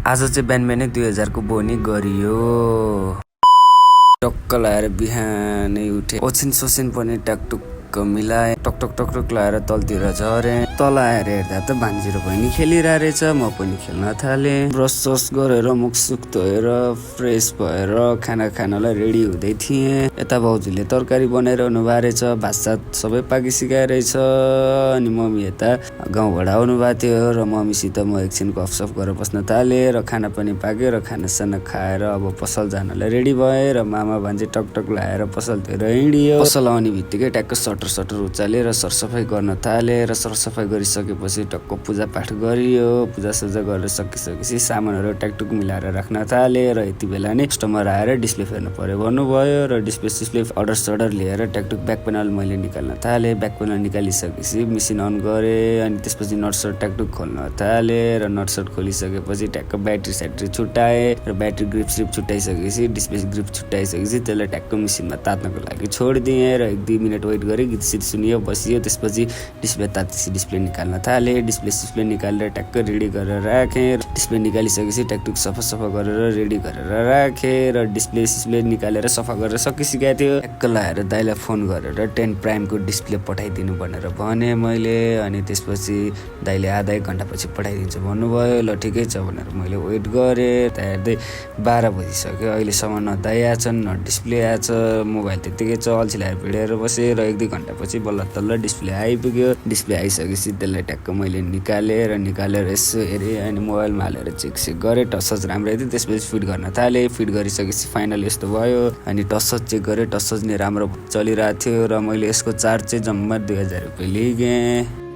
आज चाहिँ बिहान 2000 को बोनी गरियो। टक्क लाएर बिहानै उठे, ओछिन सोसिन पनि ट्याकटुक्क मिलाए, टकटक लाएर तलतिर झरे। तल आएर हेर्दा त भान्जी र बहिनी खेलिरहेको रहेछ। म पनि खेल्न थाले। ब्रस गरेर मुखसुख धोएर फ्रेस भएर खानालाई रेडी हुँदै थिएँ। यता भाउजूले तरकारी बनाइरहनु भएको रहेछ। भात सात सबै पाकिसकेको रहेछ। अनि मम्मी यता गाउँबाट आउनु भएको थियो र मम्मीसित म एकछिन गफसफ गरेर बस्न थालेँ र खाना पनि पाक्यो र खानासाना खाएर अब पसल जानलाई रेडी भए र मामा भान्जी टकटक लाएर पसलतिर हिँडियो। पसल आउने बित्तिकै ट्याक्क सटर उचाले र सरसफाई गर्न थाले र सरसफाई गरिसकेपछि टक्क पूजापाठ गरियो। पूजासुजा गरेर सकिसकेपछि सामानहरू ट्याकटुक मिलाएर राख्न थाले र यति बेला नै कस्टमर आएर डिस्प्ले फेर्नु पर्यो भन्नुभयो र डिस्प्ले अर्डर लिएर ट्याकटुक ब्याक प्यानल मैले निकाल्न थालेँ। ब्याक प्यानल निकालिसकेपछि मेसिन अन गरेँ अनि त्यसपछि नटसट ट्याकटुक खोल्न थालेँ र नटसट खोलिसकेपछि ट्याक्क ब्याट्री छुट्टाएँ र ब्याट्री ग्रिप छुट्टाइसकेपछि डिस्प्ले ग्रिप छुट्टाइसकेपछि त्यसलाई ट्याक्क मेसिनमा तात्नको लागि छोडिदिएँ र 1-2 मिनट वेट गरेँ। गीत सुनियो बसियो। त्यसपछि डिस्प्ले तातेपछि डिस्प्ले निकाल्न थालेँ। डिस्प्ले निकालेर ट्याक्क रेडी गरेर राखेँ। डिस्प्ले निकालिसकेपछि ट्याकटुक सफा गरेर रेडी गरेर राखेँ र डिस्प्ले निकालेर सफा गरेर सकिसकेको थियो। ट्याक्क लाएर दाइलाई फोन गरेर 10 प्राइमको डिस्प्ले पठाइदिनु भनेर भने मैले। अनि त्यसपछि दाइले आधा 1 घन्टापछि पठाइदिन्छु भन्नुभयो। ल ठिकै छ भनेर मैले वेट गरेँ। हेर्दै 12 बजिसक्यो। अहिलेसम्म न दाइ आएछन् न डिस्प्ले आएछ। मोबाइल त्यतिकै छ अल्छी लाएर भिडेर बसेँ र 1-2 घन्टापछि बल्ल तल्ल डिस्प्ले आइपुग्यो। डिस्प्ले आइसकेपछि त्यसलाई ट्याक्क मैले निकालेर यसो हेरेँ अनि मोबाइलमा हालेर चेक गरेँ। टचसच राम्रै थियो। त्यसपछि फिट गर्न थालेँ। फिट गरिसकेपछि फाइनल यस्तो भयो। अनि टचसच चेक गरेँ। टचसच नै राम्रो चलिरहेको थियो र मैले यसको चार्ज चाहिँ जम्मा 2000 रुपियाँ लिएँ।